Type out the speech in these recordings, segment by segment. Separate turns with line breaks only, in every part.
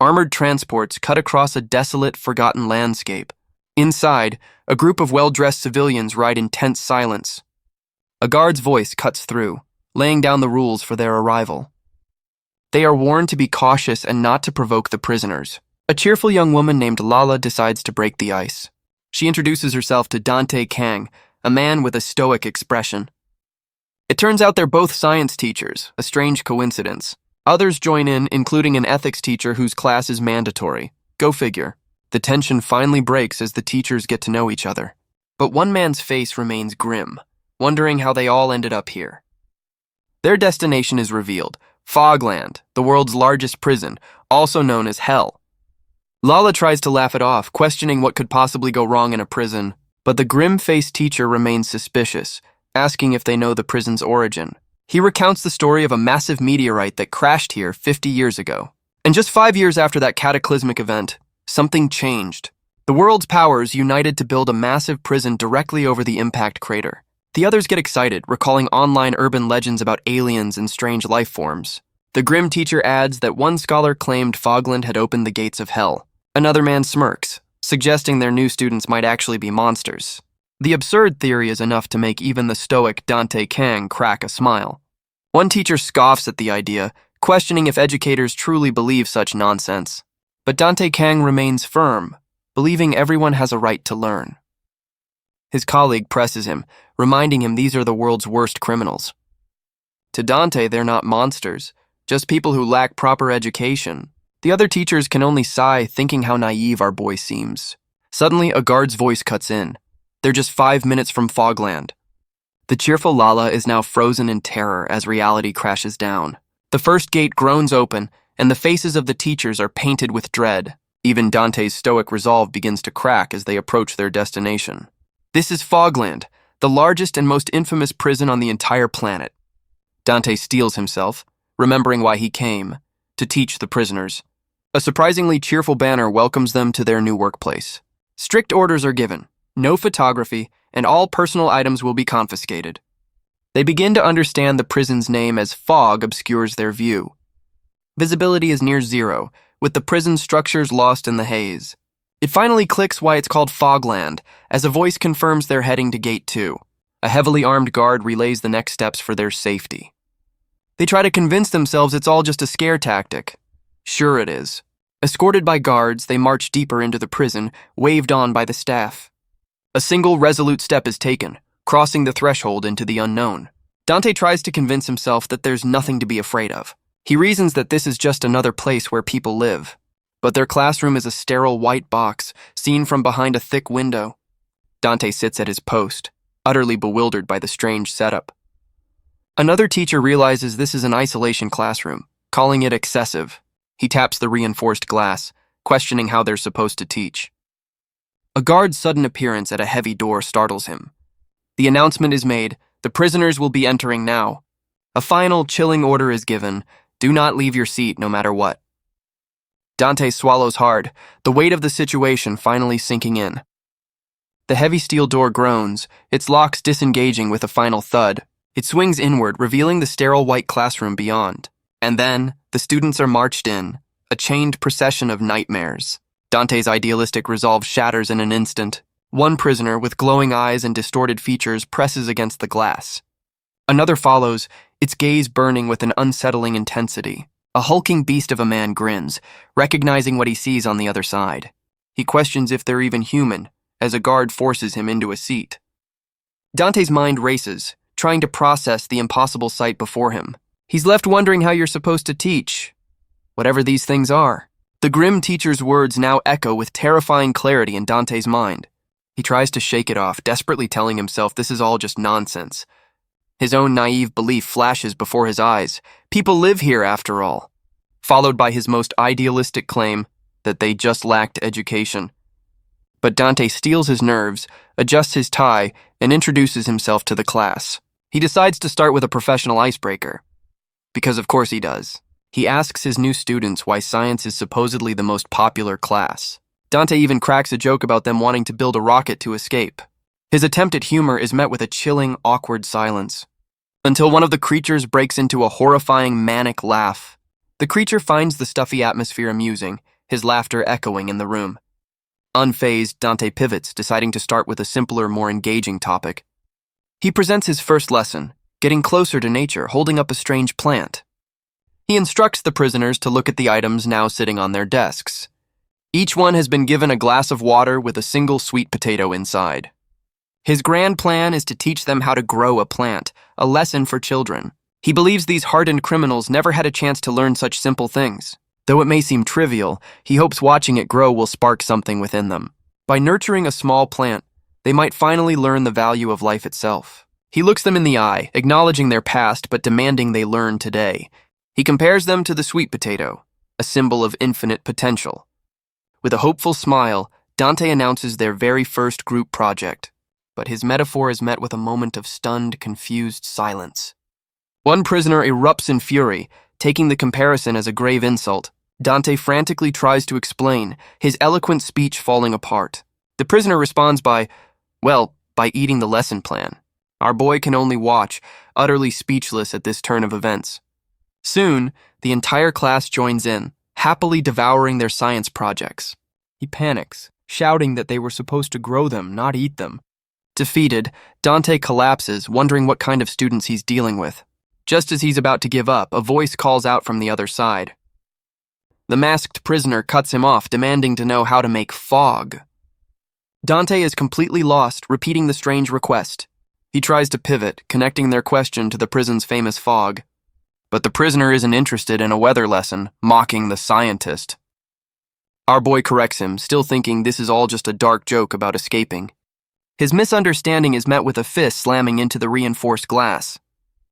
Armored transports cut across a desolate, forgotten landscape. Inside, a group of well-dressed civilians ride in tense silence. A guard's voice cuts through, laying down the rules for their arrival. They are warned to be cautious and not to provoke the prisoners. A cheerful young woman named Lala decides to break the ice. She introduces herself to Dante Kang, a man with a stoic expression. It turns out they're both science teachers, a strange coincidence. Others join in, including an ethics teacher whose class is mandatory. Go figure. The tension finally breaks as the teachers get to know each other. But one man's face remains grim, wondering how they all ended up here. Their destination is revealed: Fogland, the world's largest prison, also known as Hell. Lala tries to laugh it off, questioning what could possibly go wrong in a prison, but the grim-faced teacher remains suspicious, asking if they know the prison's origin. He recounts the story of a massive meteorite that crashed here 50 years ago. And just 5 years after that cataclysmic event, something changed. The world's powers united to build a massive prison directly over the impact crater. The others get excited, recalling online urban legends about aliens and strange life forms. The grim teacher adds that one scholar claimed Fogland had opened the gates of hell. Another man smirks, suggesting their new students might actually be monsters. The absurd theory is enough to make even the stoic Dante Kang crack a smile. One teacher scoffs at the idea, questioning if educators truly believe such nonsense. But Dante Kang remains firm, believing everyone has a right to learn. His colleague presses him, reminding him these are the world's worst criminals. To Dante, they're not monsters, just people who lack proper education. The other teachers can only sigh, thinking how naive our boy seems. Suddenly, a guard's voice cuts in. They're just 5 minutes from Fogland. The cheerful Lala is now frozen in terror as reality crashes down. The first gate groans open, and the faces of the teachers are painted with dread. Even Dante's stoic resolve begins to crack as they approach their destination. This is Fogland, the largest and most infamous prison on the entire planet. Dante steels himself, remembering why he came, to teach the prisoners. A surprisingly cheerful banner welcomes them to their new workplace. Strict orders are given: no photography, and all personal items will be confiscated. They begin to understand the prison's name as fog obscures their view. Visibility is near zero, with the prison structures lost in the haze. It finally clicks why it's called Fogland, as a voice confirms they're heading to Gate 2. A heavily armed guard relays the next steps for their safety. They try to convince themselves it's all just a scare tactic. Sure it is. Escorted by guards, they march deeper into the prison, waved on by the staff. A single resolute step is taken, crossing the threshold into the unknown. Dante tries to convince himself that there's nothing to be afraid of. He reasons that this is just another place where people live. But their classroom is a sterile white box, seen from behind a thick window. Dante sits at his post, utterly bewildered by the strange setup. Another teacher realizes this is an isolation classroom, calling it excessive. He taps the reinforced glass, questioning how they're supposed to teach. A guard's sudden appearance at a heavy door startles him. The announcement is made: the prisoners will be entering now. A final, chilling order is given: do not leave your seat no matter what. Dante swallows hard, the weight of the situation finally sinking in. The heavy steel door groans, its locks disengaging with a final thud. It swings inward, revealing the sterile white classroom beyond. And then, the students are marched in, a chained procession of nightmares. Dante's idealistic resolve shatters in an instant. One prisoner, with glowing eyes and distorted features, presses against the glass. Another follows, its gaze burning with an unsettling intensity. A hulking beast of a man grins, recognizing what he sees on the other side. He questions if they're even human, as a guard forces him into a seat. Dante's mind races, trying to process the impossible sight before him. He's left wondering how you're supposed to teach, whatever these things are. The grim teacher's words now echo with terrifying clarity in Dante's mind. He tries to shake it off, desperately telling himself this is all just nonsense. His own naive belief flashes before his eyes. People live here, after all. Followed by his most idealistic claim that they just lacked education. But Dante steels his nerves, adjusts his tie, and introduces himself to the class. He decides to start with a professional icebreaker. Because of course he does. He asks his new students why science is supposedly the most popular class. Dante even cracks a joke about them wanting to build a rocket to escape. His attempt at humor is met with a chilling, awkward silence. Until one of the creatures breaks into a horrifying, manic laugh. The creature finds the stuffy atmosphere amusing, his laughter echoing in the room. Unfazed, Dante pivots, deciding to start with a simpler, more engaging topic. He presents his first lesson, getting closer to nature, holding up a strange plant. He instructs the prisoners to look at the items now sitting on their desks. Each one has been given a glass of water with a single sweet potato inside. His grand plan is to teach them how to grow a plant, a lesson for children. He believes these hardened criminals never had a chance to learn such simple things. Though it may seem trivial, he hopes watching it grow will spark something within them. By nurturing a small plant, they might finally learn the value of life itself. He looks them in the eye, acknowledging their past but demanding they learn today. He compares them to the sweet potato, a symbol of infinite potential. With a hopeful smile, Dante announces their very first group project, but his metaphor is met with a moment of stunned, confused silence. One prisoner erupts in fury, taking the comparison as a grave insult. Dante frantically tries to explain, his eloquent speech falling apart. The prisoner responds by eating the lesson plan. Our boy can only watch, utterly speechless at this turn of events. Soon, the entire class joins in, happily devouring their science projects. He panics, shouting that they were supposed to grow them, not eat them. Defeated, Dante collapses, wondering what kind of students he's dealing with. Just as he's about to give up, a voice calls out from the other side. The masked prisoner cuts him off, demanding to know how to make fog. Dante is completely lost, repeating the strange request. He tries to pivot, connecting their question to the prison's famous fog. But the prisoner isn't interested in a weather lesson, mocking the scientist. Our boy corrects him, still thinking this is all just a dark joke about escaping. His misunderstanding is met with a fist slamming into the reinforced glass.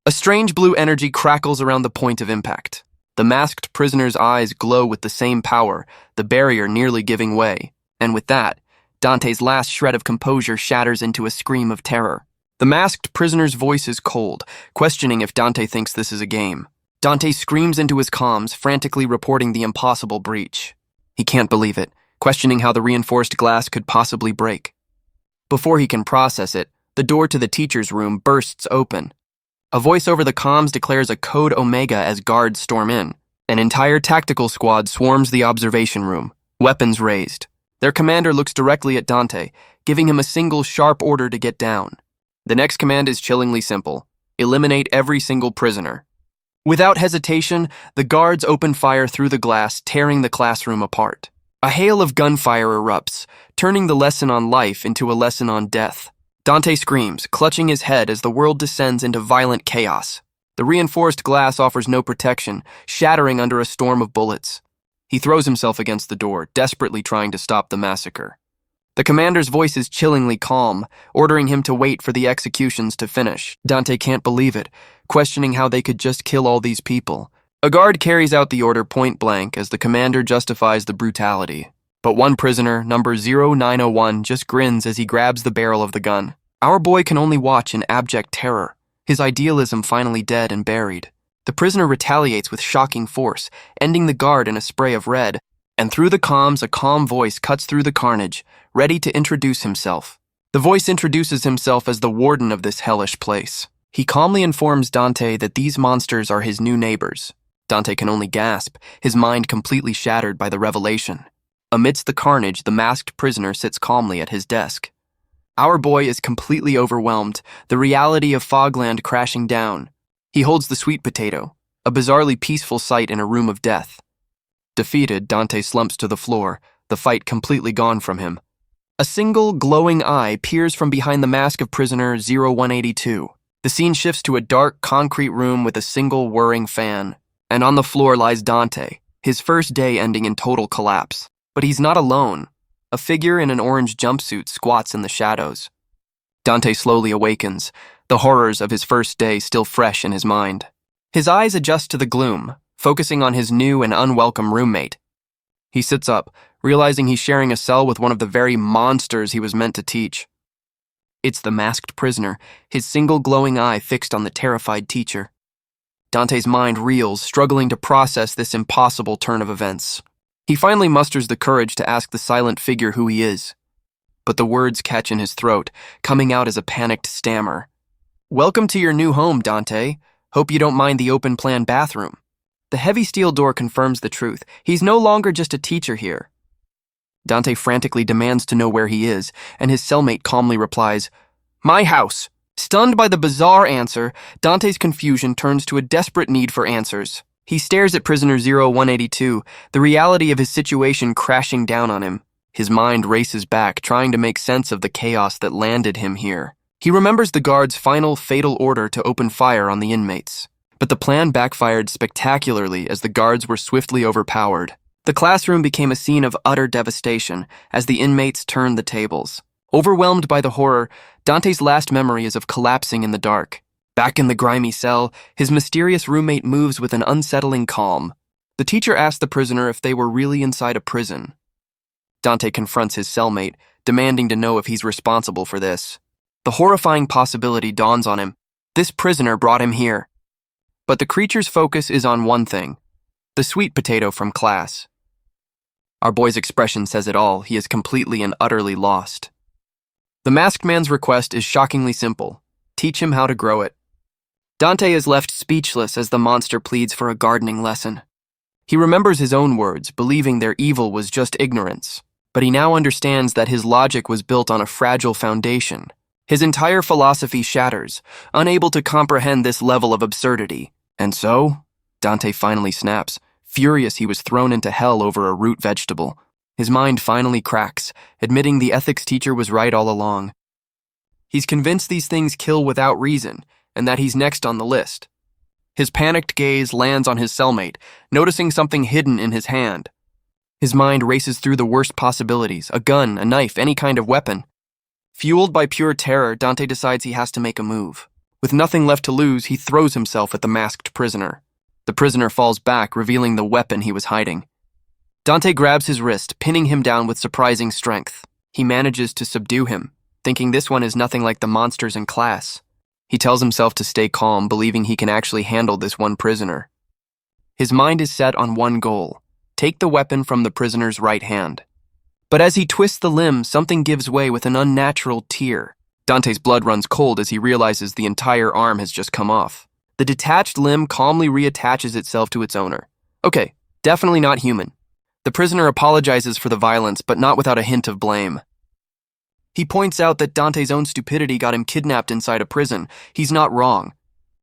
A strange blue energy crackles around the point of impact. The masked prisoner's eyes glow with the same power, the barrier nearly giving way. And with that, Dante's last shred of composure shatters into a scream of terror. The masked prisoner's voice is cold, questioning if Dante thinks this is a game. Dante screams into his comms, frantically reporting the impossible breach. He can't believe it, questioning how the reinforced glass could possibly break. Before he can process it, the door to the teacher's room bursts open. A voice over the comms declares a code Omega as guards storm in. An entire tactical squad swarms the observation room, weapons raised. Their commander looks directly at Dante, giving him a single sharp order to get down. The next command is chillingly simple: eliminate every single prisoner. Without hesitation, the guards open fire through the glass, tearing the classroom apart. A hail of gunfire erupts, turning the lesson on life into a lesson on death. Dante screams, clutching his head as the world descends into violent chaos. The reinforced glass offers no protection, shattering under a storm of bullets. He throws himself against the door, desperately trying to stop the massacre. The commander's voice is chillingly calm, ordering him to wait for the executions to finish. Dante can't believe it, questioning how they could just kill all these people. A guard carries out the order point blank as the commander justifies the brutality. But one prisoner, number 0901, just grins as he grabs the barrel of the gun. Our boy can only watch in abject terror, his idealism finally dead and buried. The prisoner retaliates with shocking force, ending the guard in a spray of red, and through the comms a calm voice cuts through the carnage, ready to introduce himself. The voice introduces himself as the warden of this hellish place. He calmly informs Dante that these monsters are his new neighbors. Dante can only gasp, his mind completely shattered by the revelation. Amidst the carnage, the masked prisoner sits calmly at his desk. Our boy is completely overwhelmed, the reality of Fogland crashing down. He holds the sweet potato, a bizarrely peaceful sight in a room of death. Defeated, Dante slumps to the floor, the fight completely gone from him. A single, glowing eye peers from behind the mask of prisoner 0182. The scene shifts to a dark, concrete room with a single whirring fan. And on the floor lies Dante, his first day ending in total collapse. But he's not alone. A figure in an orange jumpsuit squats in the shadows. Dante slowly awakens, the horrors of his first day still fresh in his mind. His eyes adjust to the gloom, focusing on his new and unwelcome roommate. He sits up, realizing he's sharing a cell with one of the very monsters he was meant to teach. It's the masked prisoner, his single glowing eye fixed on the terrified teacher. Dante's mind reels, struggling to process this impossible turn of events. He finally musters the courage to ask the silent figure who he is. But the words catch in his throat, coming out as a panicked stammer. "Welcome to your new home, Dante. Hope you don't mind the open-plan bathroom." The heavy steel door confirms the truth. He's no longer just a teacher here. Dante frantically demands to know where he is, and his cellmate calmly replies, "My house." Stunned by the bizarre answer, Dante's confusion turns to a desperate need for answers. He stares at prisoner 0182, the reality of his situation crashing down on him. His mind races back, trying to make sense of the chaos that landed him here. He remembers the guard's final fatal order to open fire on the inmates. But the plan backfired spectacularly as the guards were swiftly overpowered. The classroom became a scene of utter devastation as the inmates turned the tables. Overwhelmed by the horror, Dante's last memory is of collapsing in the dark. Back in the grimy cell, his mysterious roommate moves with an unsettling calm. The teacher asks the prisoner if they were really inside a prison. Dante confronts his cellmate, demanding to know if he's responsible for this. The horrifying possibility dawns on him. This prisoner brought him here. But the creature's focus is on one thing: the sweet potato from class. Our boy's expression says it all. He is completely and utterly lost. The masked man's request is shockingly simple: teach him how to grow it. Dante is left speechless as the monster pleads for a gardening lesson. He remembers his own words, believing their evil was just ignorance, but he now understands that his logic was built on a fragile foundation. His entire philosophy shatters, unable to comprehend this level of absurdity. And so, Dante finally snaps. Furious, he was thrown into hell over a root vegetable. His mind finally cracks, admitting the ethics teacher was right all along. He's convinced these things kill without reason, and that he's next on the list. His panicked gaze lands on his cellmate, noticing something hidden in his hand. His mind races through the worst possibilities: a gun, a knife, any kind of weapon. Fueled by pure terror, Dante decides he has to make a move. With nothing left to lose, he throws himself at the masked prisoner. The prisoner falls back, revealing the weapon he was hiding. Dante grabs his wrist, pinning him down with surprising strength. He manages to subdue him, thinking this one is nothing like the monsters in class. He tells himself to stay calm, believing he can actually handle this one prisoner. His mind is set on one goal: take the weapon from the prisoner's right hand. But as he twists the limb, something gives way with an unnatural tear. Dante's blood runs cold as he realizes the entire arm has just come off. The detached limb calmly reattaches itself to its owner. Okay, definitely not human. The prisoner apologizes for the violence, but not without a hint of blame. He points out that Dante's own stupidity got him kidnapped inside a prison. He's not wrong.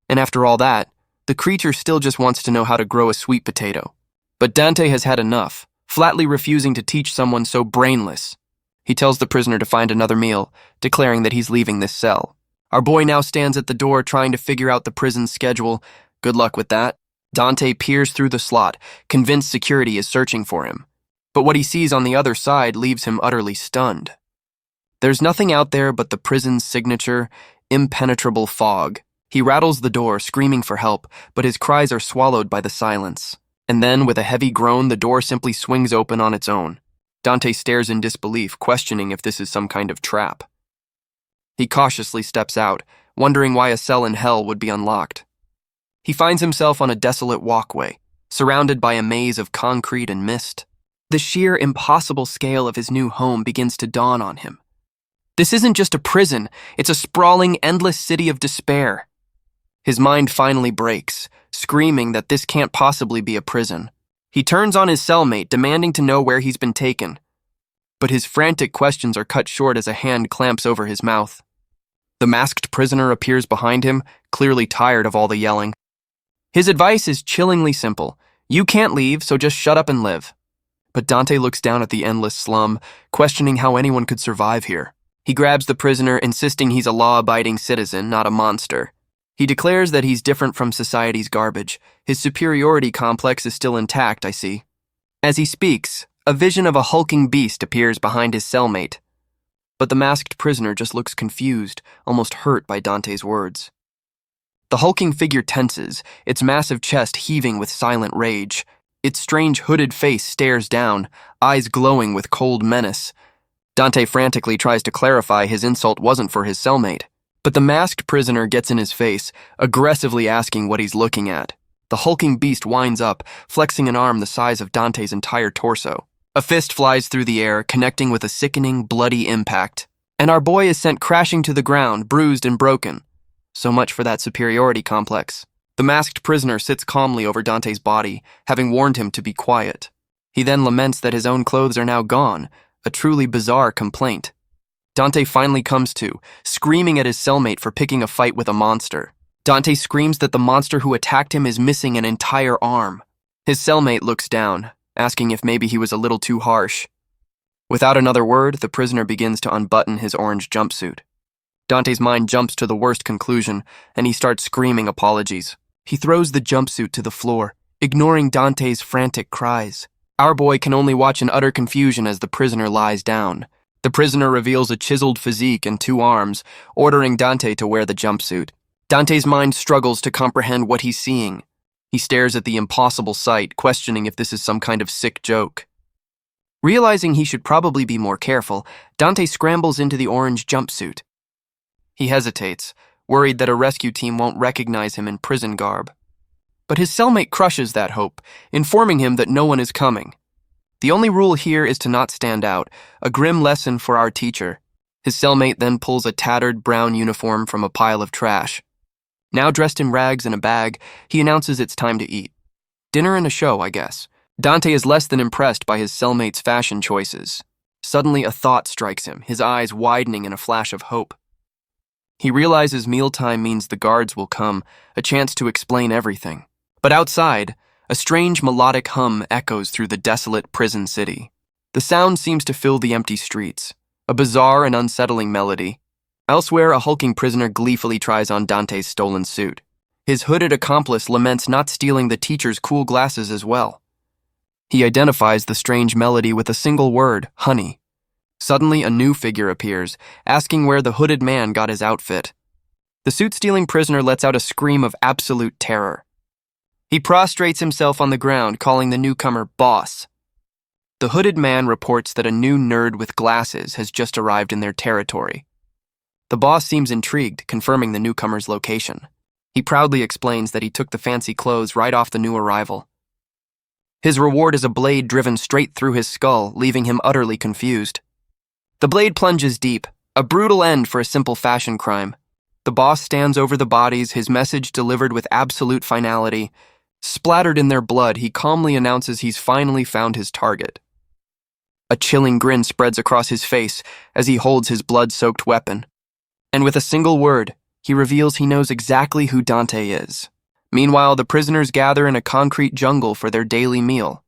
And after all that, the creature still just wants to know how to grow a sweet potato. But Dante has had enough, flatly refusing to teach someone so brainless. He tells the prisoner to find another meal, declaring that he's leaving this cell. Our boy now stands at the door trying to figure out the prison's schedule. Good luck with that. Dante peers through the slot, convinced security is searching for him. But what he sees on the other side leaves him utterly stunned. There's nothing out there but the prison's signature, impenetrable fog. He rattles the door, screaming for help, but his cries are swallowed by the silence. And then, with a heavy groan, the door simply swings open on its own. Dante stares in disbelief, questioning if this is some kind of trap. He cautiously steps out, wondering why a cell in hell would be unlocked. He finds himself on a desolate walkway, surrounded by a maze of concrete and mist. The sheer impossible scale of his new home begins to dawn on him. This isn't just a prison, it's a sprawling, endless city of despair. His mind finally breaks, screaming that this can't possibly be a prison. He turns on his cellmate, demanding to know where he's been taken. But his frantic questions are cut short as a hand clamps over his mouth. The masked prisoner appears behind him, clearly tired of all the yelling. His advice is chillingly simple: you can't leave, so just shut up and live. But Dante looks down at the endless slum, questioning how anyone could survive here. He grabs the prisoner, insisting he's a law-abiding citizen, not a monster. He declares that he's different from society's garbage. His superiority complex is still intact, I see. As he speaks, a vision of a hulking beast appears behind his cellmate. But the masked prisoner just looks confused, almost hurt by Dante's words. The hulking figure tenses, its massive chest heaving with silent rage. Its strange hooded face stares down, eyes glowing with cold menace. Dante frantically tries to clarify his insult wasn't for his cellmate. But the masked prisoner gets in his face, aggressively asking what he's looking at. The hulking beast winds up, flexing an arm the size of Dante's entire torso. A fist flies through the air, connecting with a sickening, bloody impact. And our boy is sent crashing to the ground, bruised and broken. So much for that superiority complex. The masked prisoner sits calmly over Dante's body, having warned him to be quiet. He then laments that his own clothes are now gone, a truly bizarre complaint. Dante finally comes to, screaming at his cellmate for picking a fight with a monster. Dante screams that the monster who attacked him is missing an entire arm. His cellmate looks down, asking if maybe he was a little too harsh. Without another word, the prisoner begins to unbutton his orange jumpsuit. Dante's mind jumps to the worst conclusion, and he starts screaming apologies. He throws the jumpsuit to the floor, ignoring Dante's frantic cries. Our boy can only watch in utter confusion as the prisoner lies down. The prisoner reveals a chiseled physique and 2 arms, ordering Dante to wear the jumpsuit. Dante's mind struggles to comprehend what he's seeing. He stares at the impossible sight, questioning if this is some kind of sick joke. Realizing he should probably be more careful, Dante scrambles into the orange jumpsuit. He hesitates, worried that a rescue team won't recognize him in prison garb. But his cellmate crushes that hope, informing him that no one is coming. The only rule here is to not stand out, a grim lesson for our teacher. His cellmate then pulls a tattered brown uniform from a pile of trash. Now dressed in rags and a bag, he announces it's time to eat. Dinner and a show, I guess. Dante is less than impressed by his cellmate's fashion choices. Suddenly a thought strikes him, his eyes widening in a flash of hope. He realizes mealtime means the guards will come, a chance to explain everything. But outside, a strange melodic hum echoes through the desolate prison city. The sound seems to fill the empty streets, a bizarre and unsettling melody. Elsewhere, a hulking prisoner gleefully tries on Dante's stolen suit. His hooded accomplice laments not stealing the teacher's cool glasses as well. He identifies the strange melody with a single word, honey. Suddenly, a new figure appears, asking where the hooded man got his outfit. The suit-stealing prisoner lets out a scream of absolute terror. He prostrates himself on the ground, calling the newcomer boss. The hooded man reports that a new nerd with glasses has just arrived in their territory. The boss seems intrigued, confirming the newcomer's location. He proudly explains that he took the fancy clothes right off the new arrival. His reward is a blade driven straight through his skull, leaving him utterly confused. The blade plunges deep, a brutal end for a simple fashion crime. The boss stands over the bodies, his message delivered with absolute finality. Splattered in their blood, he calmly announces he's finally found his target. A chilling grin spreads across his face as he holds his blood-soaked weapon. And with a single word, he reveals he knows exactly who Dante is. Meanwhile, the prisoners gather in a concrete jungle for their daily meal.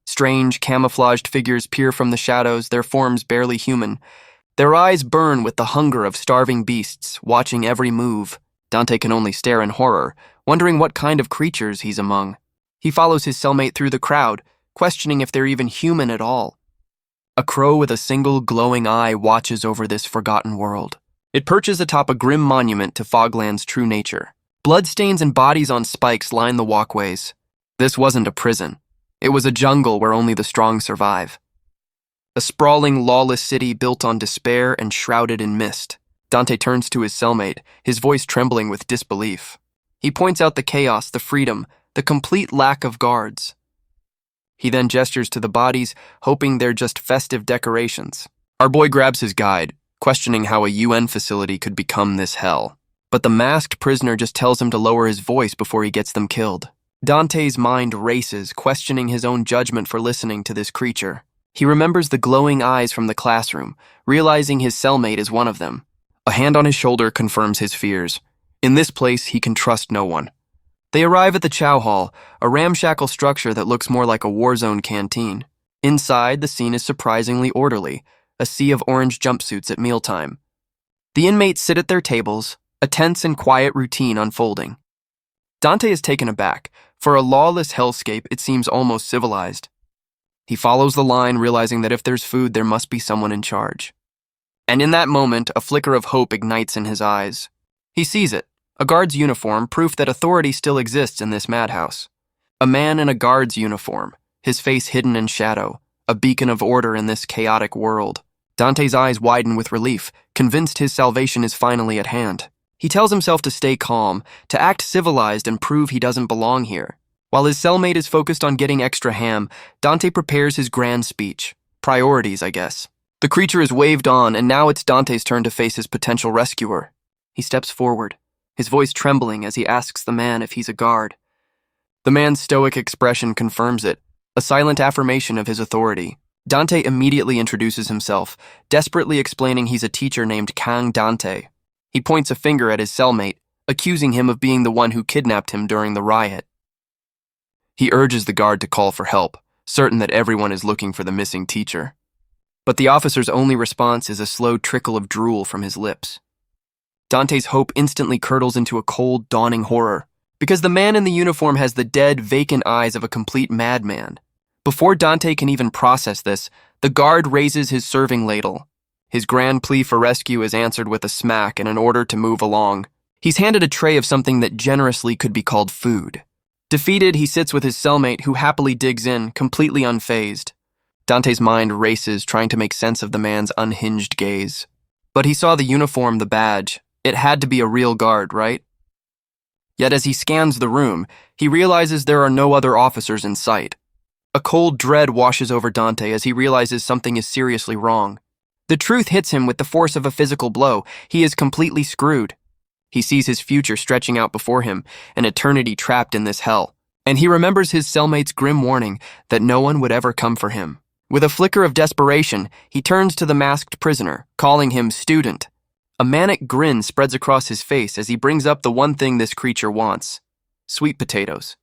Strange, camouflaged figures peer from the shadows, their forms barely human. Their eyes burn with the hunger of starving beasts, watching every move. Dante can only stare in horror, wondering what kind of creatures he's among. He follows his cellmate through the crowd, questioning if they're even human at all. A crow with a single glowing eye watches over this forgotten world. It perches atop a grim monument to Fogland's true nature. Bloodstains and bodies on spikes line the walkways. This wasn't a prison. It was a jungle where only the strong survive. A sprawling, lawless city built on despair and shrouded in mist. Dante turns to his cellmate, his voice trembling with disbelief. He points out the chaos, the freedom, the complete lack of guards. He then gestures to the bodies, hoping they're just festive decorations. Our boy grabs his guide, questioning how a UN facility could become this hell. But the masked prisoner just tells him to lower his voice before he gets them killed. Dante's mind races, questioning his own judgment for listening to this creature. He remembers the glowing eyes from the classroom, realizing his cellmate is one of them. A hand on his shoulder confirms his fears. In this place, he can trust no one. They arrive at the chow hall, a ramshackle structure that looks more like a war zone canteen. Inside, the scene is surprisingly orderly, a sea of orange jumpsuits at mealtime. The inmates sit at their tables, a tense and quiet routine unfolding. Dante is taken aback. For a lawless hellscape, it seems almost civilized. He follows the line, realizing that if there's food, there must be someone in charge. And in that moment, a flicker of hope ignites in his eyes. He sees it, a guard's uniform, proof that authority still exists in this madhouse. A man in a guard's uniform, his face hidden in shadow, a beacon of order in this chaotic world. Dante's eyes widen with relief, convinced his salvation is finally at hand. He tells himself to stay calm, to act civilized and prove he doesn't belong here. While his cellmate is focused on getting extra ham, Dante prepares his grand speech. Priorities, I guess. The creature is waved on, and now it's Dante's turn to face his potential rescuer. He steps forward, his voice trembling as he asks the man if he's a guard. The man's stoic expression confirms it, a silent affirmation of his authority. Dante immediately introduces himself, desperately explaining he's a teacher named Kang Dante. He points a finger at his cellmate, accusing him of being the one who kidnapped him during the riot. He urges the guard to call for help, certain that everyone is looking for the missing teacher. But the officer's only response is a slow trickle of drool from his lips. Dante's hope instantly curdles into a cold, dawning horror, because the man in the uniform has the dead, vacant eyes of a complete madman. Before Dante can even process this, the guard raises his serving ladle. His grand plea for rescue is answered with a smack and an order to move along. He's handed a tray of something that generously could be called food. Defeated, he sits with his cellmate, who happily digs in, completely unfazed. Dante's mind races, trying to make sense of the man's unhinged gaze. But he saw the uniform, the badge. It had to be a real guard, right? Yet as he scans the room, he realizes there are no other officers in sight. A cold dread washes over Dante as he realizes something is seriously wrong. The truth hits him with the force of a physical blow. He is completely screwed. He sees his future stretching out before him, an eternity trapped in this hell. And he remembers his cellmate's grim warning that no one would ever come for him. With a flicker of desperation, he turns to the masked prisoner, calling him student. A manic grin spreads across his face as he brings up the one thing this creature wants: sweet potatoes.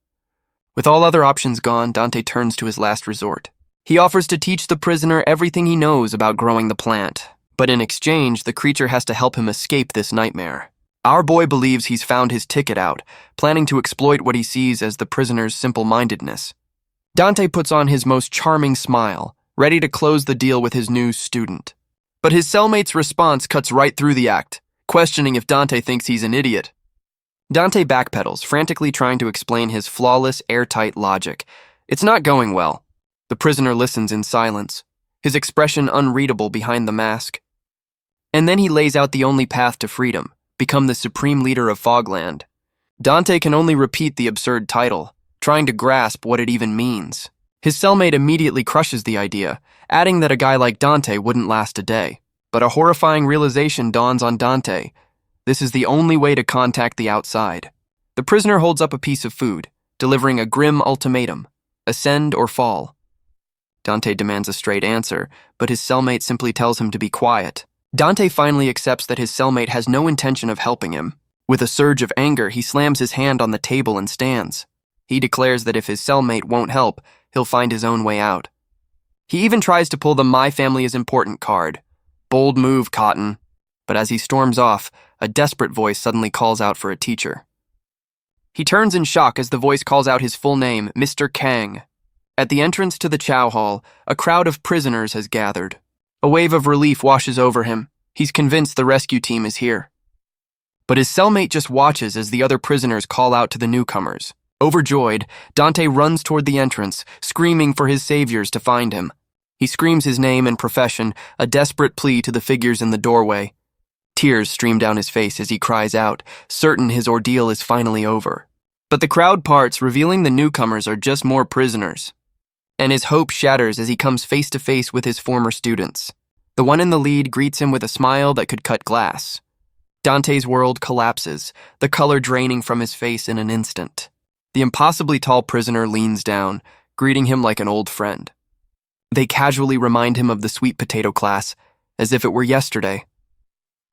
With all other options gone, Dante turns to his last resort. He offers to teach the prisoner everything he knows about growing the plant, but in exchange, the creature has to help him escape this nightmare. Our boy believes he's found his ticket out, planning to exploit what he sees as the prisoner's simple-mindedness. Dante puts on his most charming smile, ready to close the deal with his new student. But his cellmate's response cuts right through the act, questioning if Dante thinks he's an idiot. Dante backpedals, frantically trying to explain his flawless, airtight logic. It's not going well. The prisoner listens in silence, his expression unreadable behind the mask. And then he lays out the only path to freedom: become the supreme leader of Fogland. Dante can only repeat the absurd title, trying to grasp what it even means. His cellmate immediately crushes the idea, adding that a guy like Dante wouldn't last a day. But a horrifying realization dawns on Dante. This is the only way to contact the outside. The prisoner holds up a piece of food, delivering a grim ultimatum: ascend or fall. Dante demands a straight answer, but his cellmate simply tells him to be quiet. Dante finally accepts that his cellmate has no intention of helping him. With a surge of anger, he slams his hand on the table and stands. He declares that if his cellmate won't help, he'll find his own way out. He even tries to pull the "My family is important" card. Bold move, Cotton. But as he storms off, a desperate voice suddenly calls out for a teacher. He turns in shock as the voice calls out his full name, Mr. Kang. At the entrance to the chow hall, a crowd of prisoners has gathered. A wave of relief washes over him. He's convinced the rescue team is here. But his cellmate just watches as the other prisoners call out to the newcomers. Overjoyed, Dante runs toward the entrance, screaming for his saviors to find him. He screams his name and profession, a desperate plea to the figures in the doorway. Tears stream down his face as he cries out, certain his ordeal is finally over. But the crowd parts, revealing the newcomers are just more prisoners. And his hope shatters as he comes face to face with his former students. The one in the lead greets him with a smile that could cut glass. Dante's world collapses, the color draining from his face in an instant. The impossibly tall prisoner leans down, greeting him like an old friend. They casually remind him of the sweet potato class, as if it were yesterday.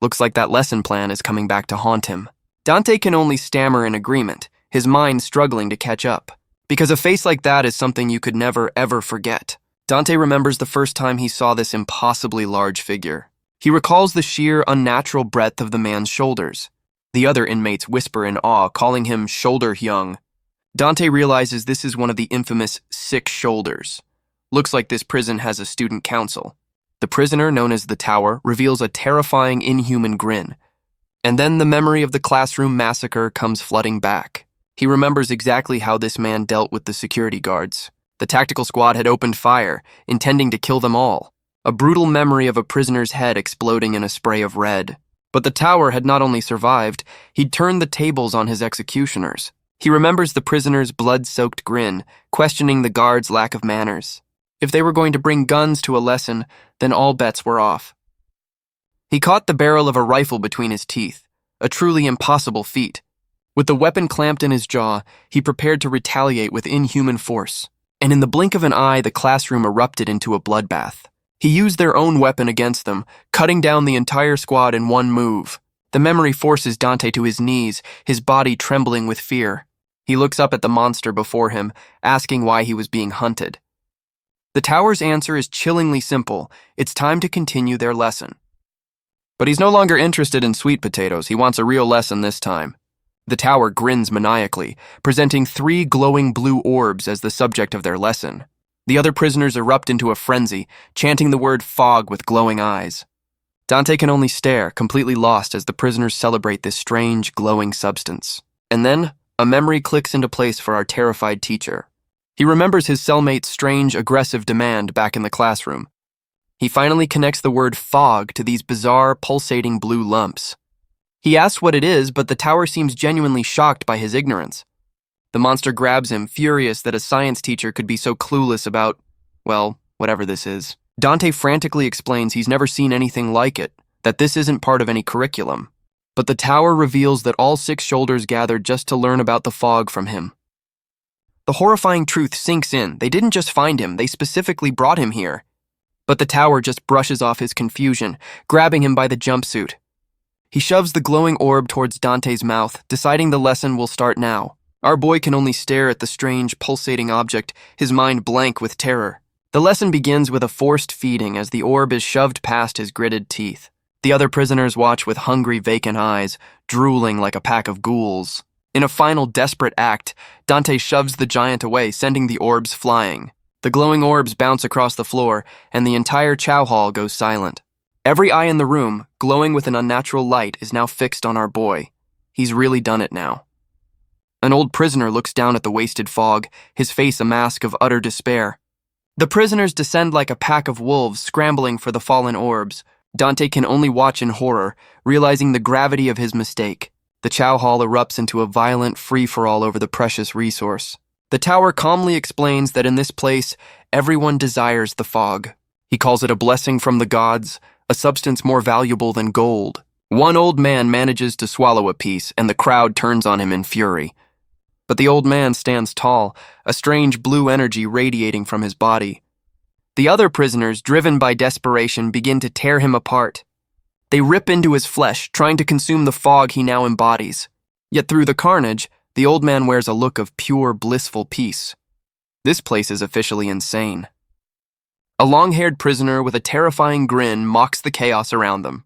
Looks like that lesson plan is coming back to haunt him. Dante can only stammer in agreement, his mind struggling to catch up. Because a face like that is something you could never, ever forget. Dante remembers the first time he saw this impossibly large figure. He recalls the sheer, unnatural breadth of the man's shoulders. The other inmates whisper in awe, calling him Shoulder Hyung. Dante realizes this is one of the infamous sick shoulders. Looks like this prison has a student council. The prisoner, known as the Tower, reveals a terrifying, inhuman grin. And then the memory of the classroom massacre comes flooding back. He remembers exactly how this man dealt with the security guards. The tactical squad had opened fire, intending to kill them all. A brutal memory of a prisoner's head exploding in a spray of red. But the Tower had not only survived, he'd turned the tables on his executioners. He remembers the prisoner's blood-soaked grin, questioning the guards' lack of manners. If they were going to bring guns to a lesson, then all bets were off. He caught the barrel of a rifle between his teeth, a truly impossible feat. With the weapon clamped in his jaw, he prepared to retaliate with inhuman force. And in the blink of an eye, the classroom erupted into a bloodbath. He used their own weapon against them, cutting down the entire squad in one move. The memory forces Dante to his knees, his body trembling with fear. He looks up at the monster before him, asking why he was being hunted. The tower's answer is chillingly simple. It's time to continue their lesson. But he's no longer interested in sweet potatoes. He wants a real lesson this time. The tower grins maniacally, presenting 3 glowing blue orbs as the subject of their lesson. The other prisoners erupt into a frenzy, chanting the word fog with glowing eyes. Dante can only stare, completely lost as the prisoners celebrate this strange, glowing substance. And then, a memory clicks into place for our terrified teacher. He remembers his cellmate's strange, aggressive demand back in the classroom. He finally connects the word fog to these bizarre, pulsating blue lumps. He asks what it is, but the tower seems genuinely shocked by his ignorance. The monster grabs him, furious that a science teacher could be so clueless about, well, whatever this is. Dante frantically explains he's never seen anything like it, that this isn't part of any curriculum. But the tower reveals that all 6 shoulders gathered just to learn about the fog from him. The horrifying truth sinks in. They didn't just find him, they specifically brought him here. But the tower just brushes off his confusion, grabbing him by the jumpsuit. He shoves the glowing orb towards Dante's mouth, deciding the lesson will start now. Our boy can only stare at the strange, pulsating object, his mind blank with terror. The lesson begins with a forced feeding as the orb is shoved past his gritted teeth. The other prisoners watch with hungry, vacant eyes, drooling like a pack of ghouls. In a final desperate act, Dante shoves the giant away, sending the orbs flying. The glowing orbs bounce across the floor, and the entire chow hall goes silent. Every eye in the room, glowing with an unnatural light, is now fixed on our boy. He's really done it now. An old prisoner looks down at the wasted fog, his face a mask of utter despair. The prisoners descend like a pack of wolves, scrambling for the fallen orbs. Dante can only watch in horror, realizing the gravity of his mistake. The chow hall erupts into a violent free-for-all over the precious resource. The tower calmly explains that in this place, everyone desires the fog. He calls it a blessing from the gods, a substance more valuable than gold. One old man manages to swallow a piece, and the crowd turns on him in fury. But the old man stands tall, a strange blue energy radiating from his body. The other prisoners, driven by desperation, begin to tear him apart. They rip into his flesh, trying to consume the fog he now embodies. Yet through the carnage, the old man wears a look of pure, blissful peace. This place is officially insane. A long-haired prisoner with a terrifying grin mocks the chaos around them.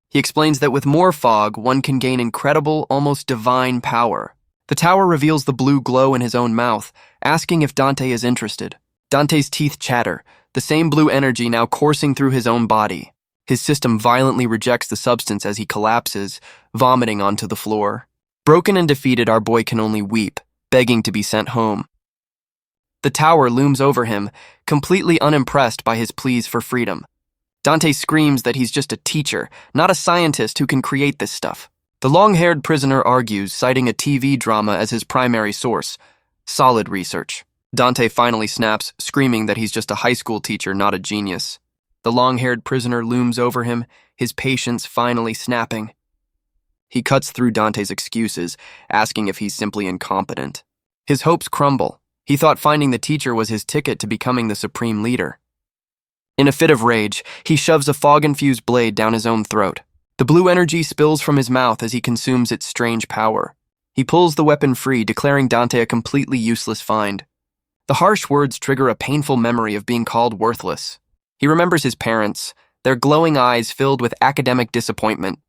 He explains that with more fog, one can gain incredible, almost divine power. The tower reveals the blue glow in his own mouth, asking if Dante is interested. Dante's teeth chatter, the same blue energy now coursing through his own body. His system violently rejects the substance as he collapses, vomiting onto the floor. Broken and defeated, our boy can only weep, begging to be sent home. The tower looms over him, completely unimpressed by his pleas for freedom. Dante screams that he's just a teacher, not a scientist who can create this stuff. The long-haired prisoner argues, citing a TV drama as his primary source. Solid research. Dante finally snaps, screaming that he's just a high school teacher, not a genius. The long-haired prisoner looms over him, his patience finally snapping. He cuts through Dante's excuses, asking if he's simply incompetent. His hopes crumble. He thought finding the teacher was his ticket to becoming the supreme leader. In a fit of rage, he shoves a fog-infused blade down his own throat. The blue energy spills from his mouth as he consumes its strange power. He pulls the weapon free, declaring Dante a completely useless find. The harsh words trigger a painful memory of being called worthless. He remembers his parents, their glowing eyes filled with academic disappointment.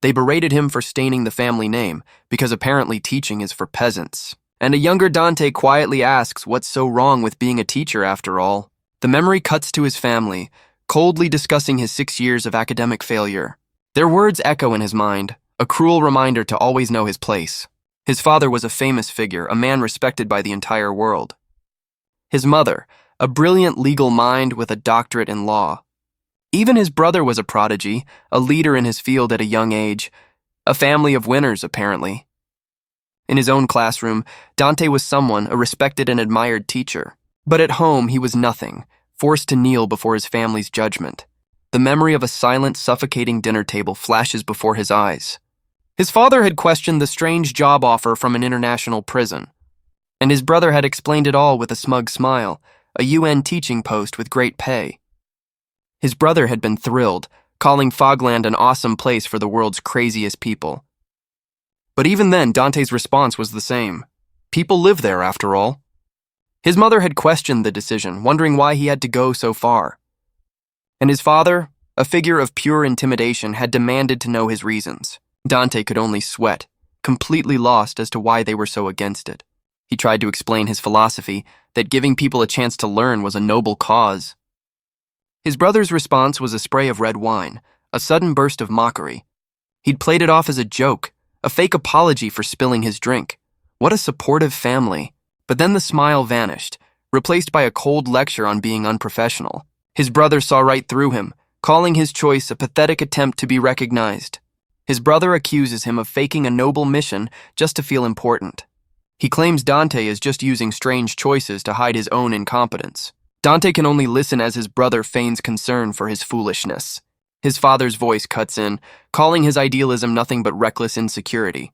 They berated him for staining the family name, because apparently teaching is for peasants. And a younger Dante quietly asks what's so wrong with being a teacher after all. The memory cuts to his family, coldly discussing his 6 years of academic failure. Their words echo in his mind, a cruel reminder to always know his place. His father was a famous figure, a man respected by the entire world. His mother, a brilliant legal mind with a doctorate in law. Even his brother was a prodigy, a leader in his field at a young age. A family of winners, apparently. In his own classroom, Dante was someone, a respected and admired teacher. But at home, he was nothing, forced to kneel before his family's judgment. The memory of a silent, suffocating dinner table flashes before his eyes. His father had questioned the strange job offer from an international prison, and his brother had explained it all with a smug smile, a UN teaching post with great pay. His brother had been thrilled, calling Fogland an awesome place for the world's craziest people. But even then, Dante's response was the same. People live there, after all. His mother had questioned the decision, wondering why he had to go so far. And his father, a figure of pure intimidation, had demanded to know his reasons. Dante could only sweat, completely lost as to why they were so against it. He tried to explain his philosophy, that giving people a chance to learn was a noble cause. His brother's response was a spray of red wine, a sudden burst of mockery. He'd played it off as a joke, a fake apology for spilling his drink. What a supportive family. But then the smile vanished, replaced by a cold lecture on being unprofessional. His brother saw right through him, calling his choice a pathetic attempt to be recognized. His brother accuses him of faking a noble mission just to feel important. He claims Dante is just using strange choices to hide his own incompetence. Dante can only listen as his brother feigns concern for his foolishness. His father's voice cuts in, calling his idealism nothing but reckless insecurity,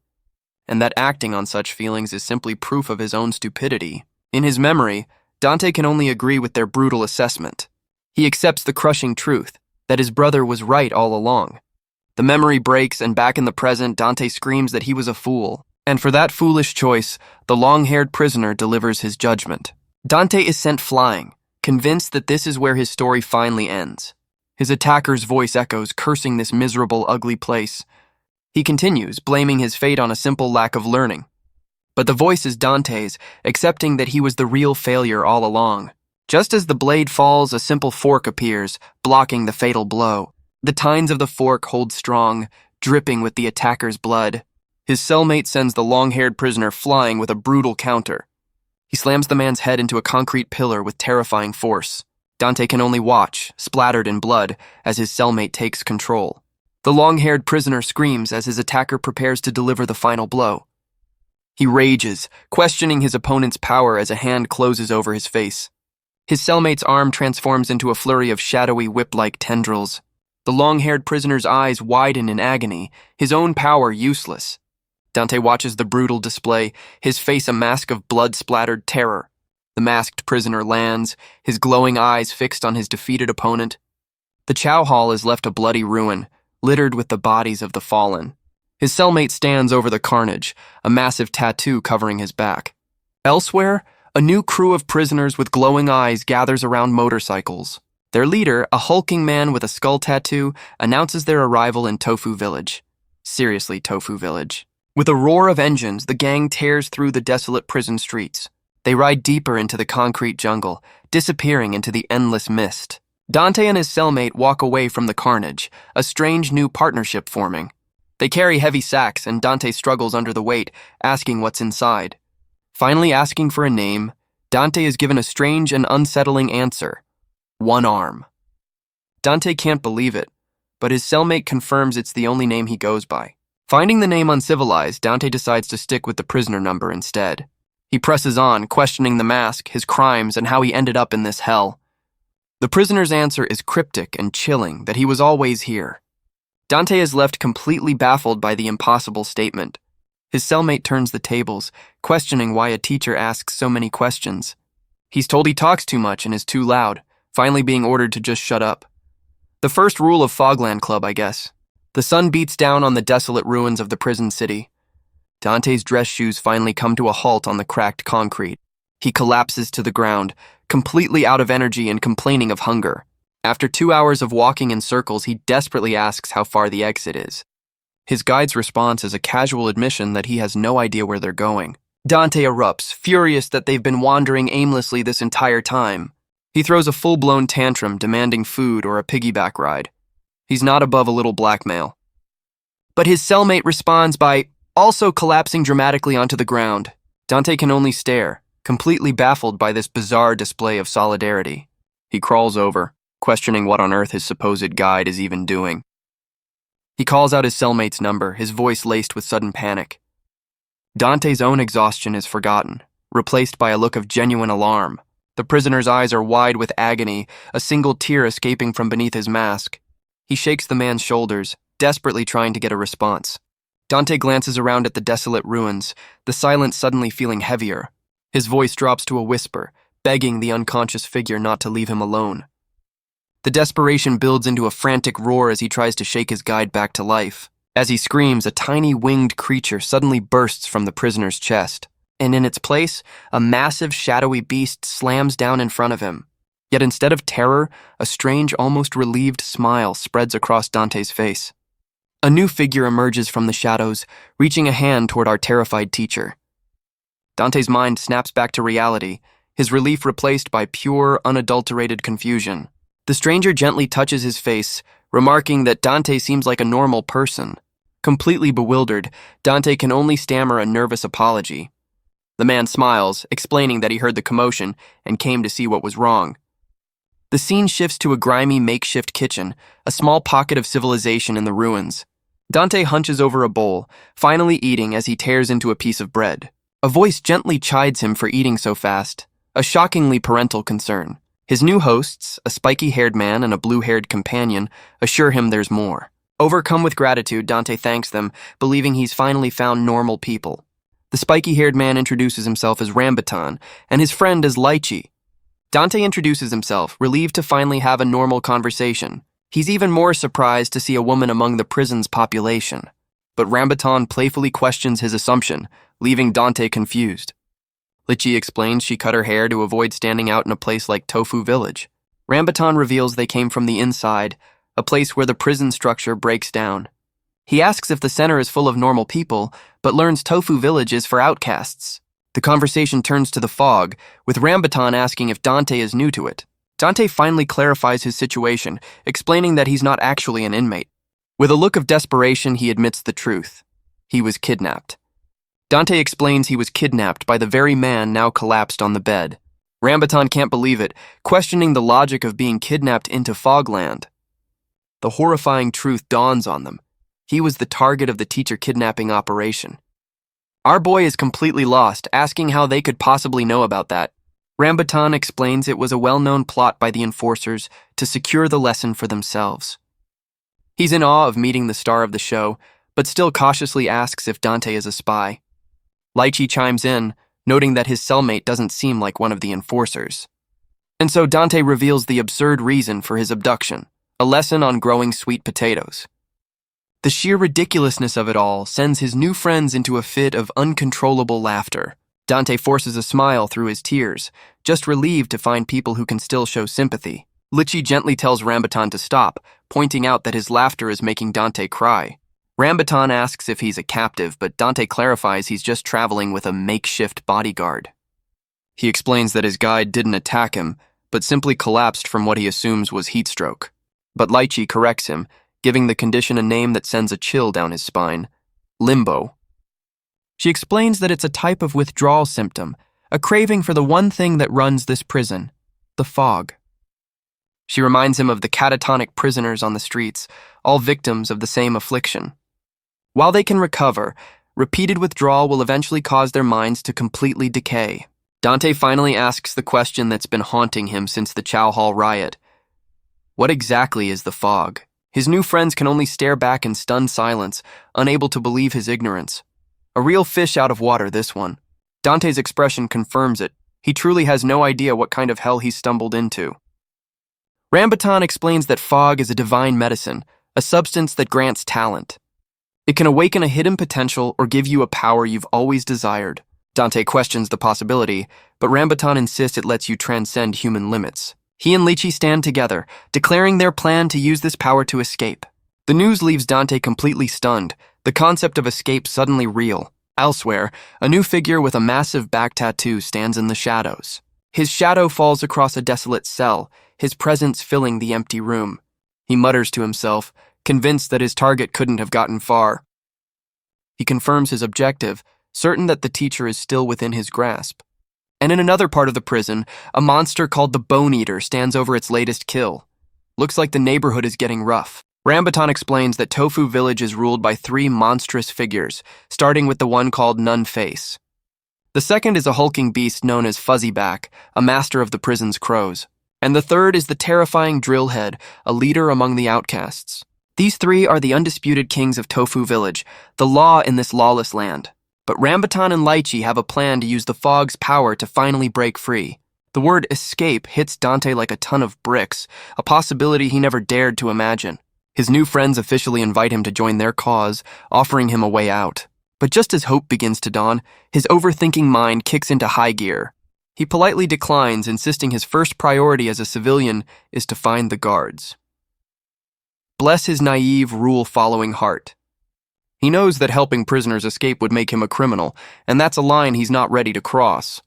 and that acting on such feelings is simply proof of his own stupidity. In his memory, Dante can only agree with their brutal assessment. He accepts the crushing truth that his brother was right all along. The memory breaks, and back in the present, Dante screams that he was a fool, and for that foolish choice, the long-haired prisoner delivers his judgment. Dante is sent flying, convinced that this is where his story finally ends. His attacker's voice echoes, cursing this miserable, ugly place. He continues, blaming his fate on a simple lack of learning. But the voice is Dante's, accepting that he was the real failure all along. Just as the blade falls, a simple fork appears, blocking the fatal blow. The tines of the fork hold strong, dripping with the attacker's blood. His cellmate sends the long-haired prisoner flying with a brutal counter. He slams the man's head into a concrete pillar with terrifying force. Dante can only watch, splattered in blood, as his cellmate takes control. The long-haired prisoner screams as his attacker prepares to deliver the final blow. He rages, questioning his opponent's power as a hand closes over his face. His cellmate's arm transforms into a flurry of shadowy whip-like tendrils. The long-haired prisoner's eyes widen in agony, his own power useless. Dante watches the brutal display, his face a mask of blood-splattered terror. The masked prisoner lands, his glowing eyes fixed on his defeated opponent. The chow hall is left a bloody ruin, littered with the bodies of the fallen. His cellmate stands over the carnage, a massive tattoo covering his back. Elsewhere, a new crew of prisoners with glowing eyes gathers around motorcycles. Their leader, a hulking man with a skull tattoo, announces their arrival in Tofu Village. Seriously, Tofu Village. With a roar of engines, the gang tears through the desolate prison streets. They ride deeper into the concrete jungle, disappearing into the endless mist. Dante and his cellmate walk away from the carnage, a strange new partnership forming. They carry heavy sacks, and Dante struggles under the weight, asking what's inside. Finally asking for a name, Dante is given a strange and unsettling answer: One Arm. Dante can't believe it, but his cellmate confirms it's the only name he goes by. Finding the name uncivilized, Dante decides to stick with the prisoner number instead. He presses on, questioning the mask, his crimes, and how he ended up in this hell. The prisoner's answer is cryptic and chilling, that he was always here. Dante is left completely baffled by the impossible statement. His cellmate turns the tables, questioning why a teacher asks so many questions. He's told he talks too much and is too loud, finally being ordered to just shut up. The first rule of Fogland Club, I guess. The sun beats down on the desolate ruins of the prison city. Dante's dress shoes finally come to a halt on the cracked concrete. He collapses to the ground, completely out of energy and complaining of hunger. After 2 hours of walking in circles, he desperately asks how far the exit is. His guide's response is a casual admission that he has no idea where they're going. Dante erupts, furious that they've been wandering aimlessly this entire time. He throws a full-blown tantrum demanding food or a piggyback ride. He's not above a little blackmail. But his cellmate responds by also collapsing dramatically onto the ground. Dante can only stare, completely baffled by this bizarre display of solidarity. He crawls over, questioning what on earth his supposed guide is even doing. He calls out his cellmate's number, his voice laced with sudden panic. Dante's own exhaustion is forgotten, replaced by a look of genuine alarm. The prisoner's eyes are wide with agony, a single tear escaping from beneath his mask. He shakes the man's shoulders, desperately trying to get a response. Dante glances around at the desolate ruins, the silence suddenly feeling heavier. His voice drops to a whisper, begging the unconscious figure not to leave him alone. The desperation builds into a frantic roar as he tries to shake his guide back to life. As he screams, a tiny winged creature suddenly bursts from the prisoner's chest, and in its place, a massive shadowy beast slams down in front of him. Yet instead of terror, a strange, almost relieved smile spreads across Dante's face. A new figure emerges from the shadows, reaching a hand toward our terrified teacher. Dante's mind snaps back to reality, his relief replaced by pure, unadulterated confusion. The stranger gently touches his face, remarking that Dante seems like a normal person. Completely bewildered, Dante can only stammer a nervous apology. The man smiles, explaining that he heard the commotion and came to see what was wrong. The scene shifts to a grimy makeshift kitchen, a small pocket of civilization in the ruins. Dante hunches over a bowl, finally eating as he tears into a piece of bread. A voice gently chides him for eating so fast, a shockingly parental concern. His new hosts, a spiky-haired man and a blue-haired companion, assure him there's more. Overcome with gratitude, Dante thanks them, believing he's finally found normal people. The spiky-haired man introduces himself as Rambutan, and his friend as Lychee. Dante introduces himself, relieved to finally have a normal conversation. He's even more surprised to see a woman among the prison's population. But Rambutan playfully questions his assumption, leaving Dante confused. Lychee explains she cut her hair to avoid standing out in a place like Tofu Village. Rambutan reveals they came from the inside, a place where the prison structure breaks down. He asks if the center is full of normal people, but learns Tofu Village is for outcasts. The conversation turns to the fog, with Rambutan asking if Dante is new to it. Dante finally clarifies his situation, explaining that he's not actually an inmate. With a look of desperation, he admits the truth. He was kidnapped. Dante explains he was kidnapped by the very man now collapsed on the bed. Rambutan can't believe it, questioning the logic of being kidnapped into Fogland. The horrifying truth dawns on them. He was the target of the teacher kidnapping operation. Our boy is completely lost, asking how they could possibly know about that. Rambutan explains it was a well-known plot by the enforcers to secure the lesson for themselves. He's in awe of meeting the star of the show, but still cautiously asks if Dante is a spy. Lychee chimes in, noting that his cellmate doesn't seem like one of the enforcers. And so Dante reveals the absurd reason for his abduction, a lesson on growing sweet potatoes. The sheer ridiculousness of it all sends his new friends into a fit of uncontrollable laughter. Dante forces a smile through his tears, just relieved to find people who can still show sympathy. Lychee gently tells Rambutan to stop, pointing out that his laughter is making Dante cry. Rambutan asks if he's a captive, but Dante clarifies he's just traveling with a makeshift bodyguard. He explains that his guide didn't attack him, but simply collapsed from what he assumes was heat stroke. But Lychee corrects him, giving the condition a name that sends a chill down his spine: limbo. She explains that it's a type of withdrawal symptom, a craving for the one thing that runs this prison, the fog. She reminds him of the catatonic prisoners on the streets, all victims of the same affliction. While they can recover, repeated withdrawal will eventually cause their minds to completely decay. Dante finally asks the question that's been haunting him since the Chow Hall riot. What exactly is the fog? His new friends can only stare back in stunned silence, unable to believe his ignorance. A real fish out of water, this one. Dante's expression confirms it. He truly has no idea what kind of hell he's stumbled into. Rambutan explains that fog is a divine medicine, a substance that grants talent. It can awaken a hidden potential or give you a power you've always desired. Dante questions the possibility, but Rambutan insists it lets you transcend human limits. He and Lychee stand together, declaring their plan to use this power to escape. The news leaves Dante completely stunned, the concept of escape suddenly real. Elsewhere, a new figure with a massive back tattoo stands in the shadows. His shadow falls across a desolate cell, his presence filling the empty room. He mutters to himself, convinced that his target couldn't have gotten far. He confirms his objective, certain that the teacher is still within his grasp. And in another part of the prison, a monster called the Bone Eater stands over its latest kill. Looks like the neighborhood is getting rough. Rambutan explains that Tofu Village is ruled by 3 monstrous figures, starting with the one called Nun Face. The second is a hulking beast known as Fuzzyback, a master of the prison's crows. And the third is the terrifying Drillhead, a leader among the outcasts. These three are the undisputed kings of Tofu Village, the law in this lawless land. But Rambutan and Lychee have a plan to use the fog's power to finally break free. The word escape hits Dante like a ton of bricks, a possibility he never dared to imagine. His new friends officially invite him to join their cause, offering him a way out. But just as hope begins to dawn, his overthinking mind kicks into high gear. He politely declines, insisting his first priority as a civilian is to find the guards. Bless his naive, rule-following heart. He knows that helping prisoners escape would make him a criminal, and that's a line he's not ready to cross.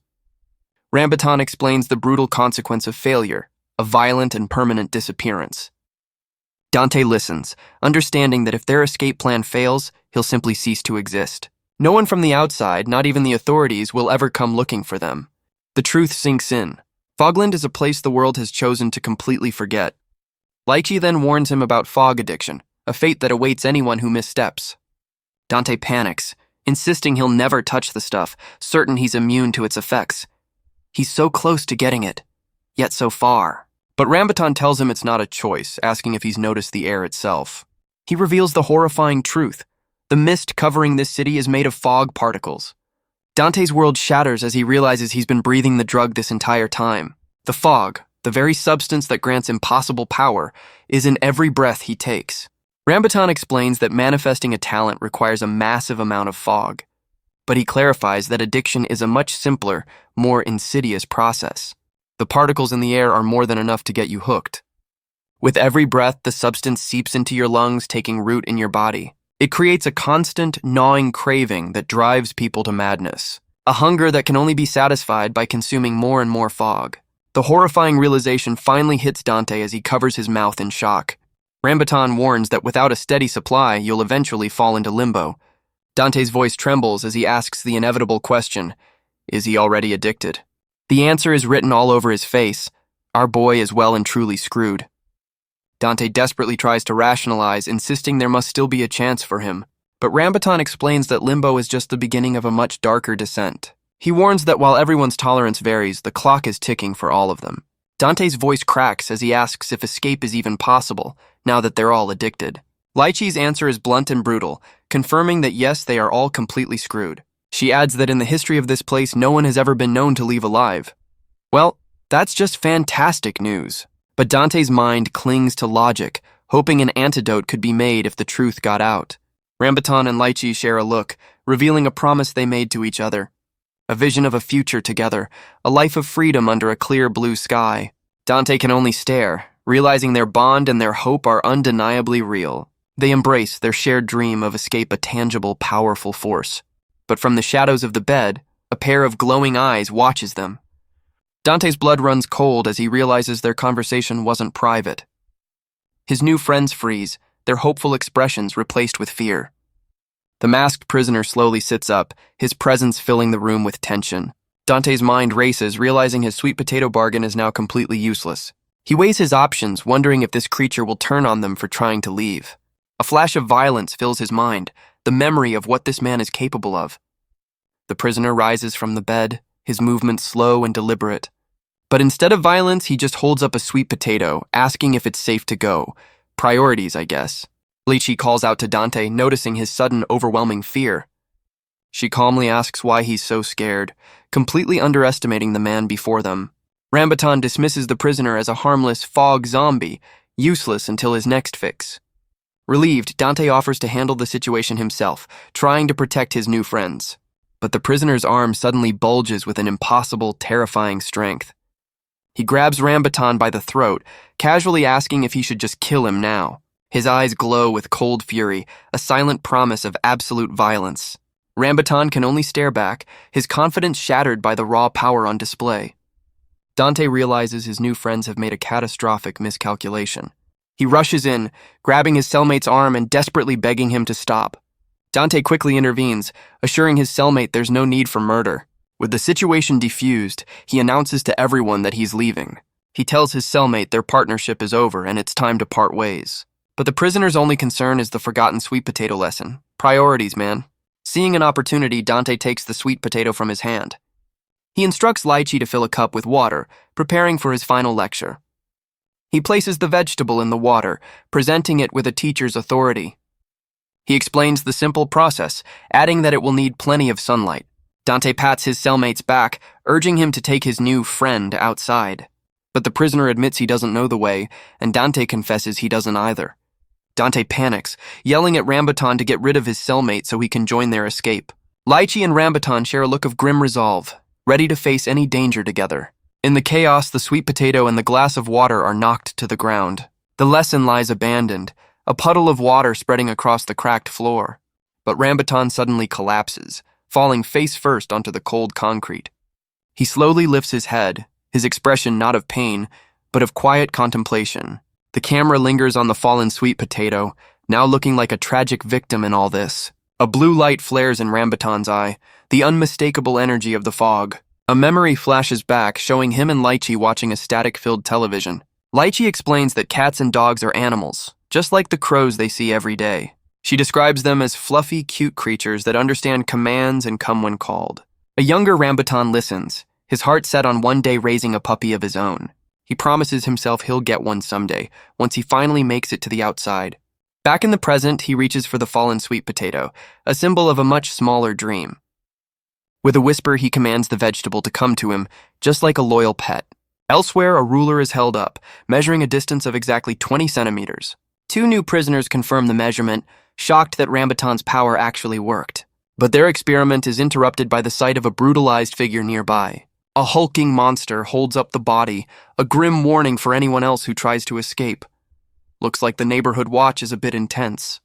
Rambutan explains the brutal consequence of failure, a violent and permanent disappearance. Dante listens, understanding that if their escape plan fails, he'll simply cease to exist. No one from the outside, not even the authorities, will ever come looking for them. The truth sinks in. Fogland is a place the world has chosen to completely forget. Lychee then warns him about fog addiction, a fate that awaits anyone who missteps. Dante panics, insisting he'll never touch the stuff, certain he's immune to its effects. He's so close to getting it, yet so far. But Rambutan tells him it's not a choice, asking if he's noticed the air itself. He reveals the horrifying truth. The mist covering this city is made of fog particles. Dante's world shatters as he realizes he's been breathing the drug this entire time. The fog, the very substance that grants impossible power, is in every breath he takes. Rambutan explains that manifesting a talent requires a massive amount of fog. But he clarifies that addiction is a much simpler, more insidious process. The particles in the air are more than enough to get you hooked. With every breath, the substance seeps into your lungs, taking root in your body. It creates a constant, gnawing craving that drives people to madness. A hunger that can only be satisfied by consuming more and more fog. The horrifying realization finally hits Dante as he covers his mouth in shock. Rambutan warns that without a steady supply, you'll eventually fall into limbo. Dante's voice trembles as he asks the inevitable question, is he already addicted? The answer is written all over his face. Our boy is well and truly screwed. Dante desperately tries to rationalize, insisting there must still be a chance for him. But Rambutan explains that limbo is just the beginning of a much darker descent. He warns that while everyone's tolerance varies, the clock is ticking for all of them. Dante's voice cracks as he asks if escape is even possible, now that they're all addicted. Lychee's answer is blunt and brutal, confirming that yes, they are all completely screwed. She adds that in the history of this place, no one has ever been known to leave alive. Well, that's just fantastic news. But Dante's mind clings to logic, hoping an antidote could be made if the truth got out. Rambutan and Lychee share a look, revealing a promise they made to each other. A vision of a future together, a life of freedom under a clear blue sky. Dante can only stare, realizing their bond and their hope are undeniably real. They embrace their shared dream of escape, a tangible, powerful force. But from the shadows of the bed, a pair of glowing eyes watches them. Dante's blood runs cold as he realizes their conversation wasn't private. His new friends freeze, their hopeful expressions replaced with fear. The masked prisoner slowly sits up, his presence filling the room with tension. Dante's mind races, realizing his sweet potato bargain is now completely useless. He weighs his options, wondering if this creature will turn on them for trying to leave. A flash of violence fills his mind, the memory of what this man is capable of. The prisoner rises from the bed, his movements slow and deliberate. But instead of violence, he just holds up a sweet potato, asking if it's safe to go. Priorities, I guess. Lychee calls out to Dante, noticing his sudden, overwhelming fear. She calmly asks why he's so scared, completely underestimating the man before them. Rambutan dismisses the prisoner as a harmless fog zombie, useless until his next fix. Relieved, Dante offers to handle the situation himself, trying to protect his new friends. But the prisoner's arm suddenly bulges with an impossible, terrifying strength. He grabs Rambutan by the throat, casually asking if he should just kill him now. His eyes glow with cold fury, a silent promise of absolute violence. Rambutan can only stare back, his confidence shattered by the raw power on display. Dante realizes his new friends have made a catastrophic miscalculation. He rushes in, grabbing his cellmate's arm and desperately begging him to stop. Dante quickly intervenes, assuring his cellmate there's no need for murder. With the situation defused, he announces to everyone that he's leaving. He tells his cellmate their partnership is over and it's time to part ways. But the prisoner's only concern is the forgotten sweet potato lesson. Priorities, man. Seeing an opportunity, Dante takes the sweet potato from his hand. He instructs Lychee to fill a cup with water, preparing for his final lecture. He places the vegetable in the water, presenting it with a teacher's authority. He explains the simple process, adding that it will need plenty of sunlight. Dante pats his cellmate's back, urging him to take his new friend outside. But the prisoner admits he doesn't know the way, and Dante confesses he doesn't either. Dante panics, yelling at Rambutan to get rid of his cellmate so he can join their escape. Lychee and Rambutan share a look of grim resolve, ready to face any danger together. In the chaos, the sweet potato and the glass of water are knocked to the ground. The lesson lies abandoned, a puddle of water spreading across the cracked floor. But Rambutan suddenly collapses, falling face first onto the cold concrete. He slowly lifts his head, his expression not of pain, but of quiet contemplation. The camera lingers on the fallen sweet potato, now looking like a tragic victim in all this. A blue light flares in Rambutan's eye, the unmistakable energy of the fog. A memory flashes back, showing him and Lychee watching a static-filled television. Lychee explains that cats and dogs are animals, just like the crows they see every day. She describes them as fluffy, cute creatures that understand commands and come when called. A younger Rambutan listens, his heart set on one day raising a puppy of his own. He promises himself he'll get one someday, once he finally makes it to the outside. Back in the present, he reaches for the fallen sweet potato, a symbol of a much smaller dream. With a whisper, he commands the vegetable to come to him, just like a loyal pet. Elsewhere, a ruler is held up, measuring a distance of exactly 20 centimeters. 2 new prisoners confirm the measurement, shocked that Rambutan's power actually worked. But their experiment is interrupted by the sight of a brutalized figure nearby. A hulking monster holds up the body, a grim warning for anyone else who tries to escape. Looks like the neighborhood watch is a bit intense.